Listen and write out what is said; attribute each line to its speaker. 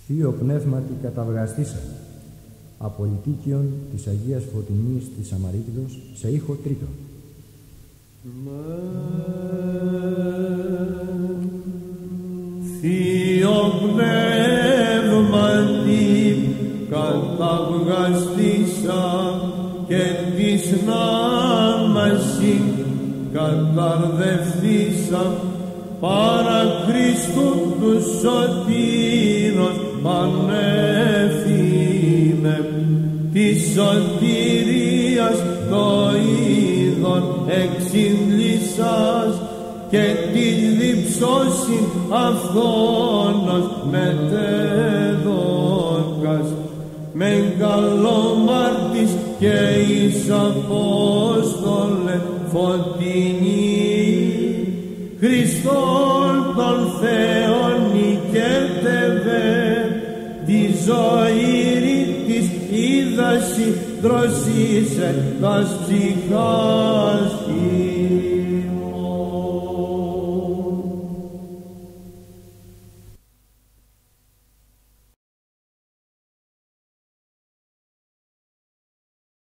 Speaker 1: Θείο Πνεύματι καταυγαστήσα, απολυτίκιον της Αγίας Φωτεινής της Σαμαρίτιδος, σε ήχο τρίτο.
Speaker 2: Θείο Πνεύματι καταυγαστήσα και της νάμαση καταρδευθήσα παρά Χριστού του σωτήρος πανέφηνε της σωτηρίας το είδον εξήλυσας και τη διψώσιν αυθόνος μετέδωκας μεγαλομάρτης και εις Απόστολε φωτεινή Χριστόν τον Θεόν νικέτευε τη ζωή της είδαση δροσίσε τας ψυχάς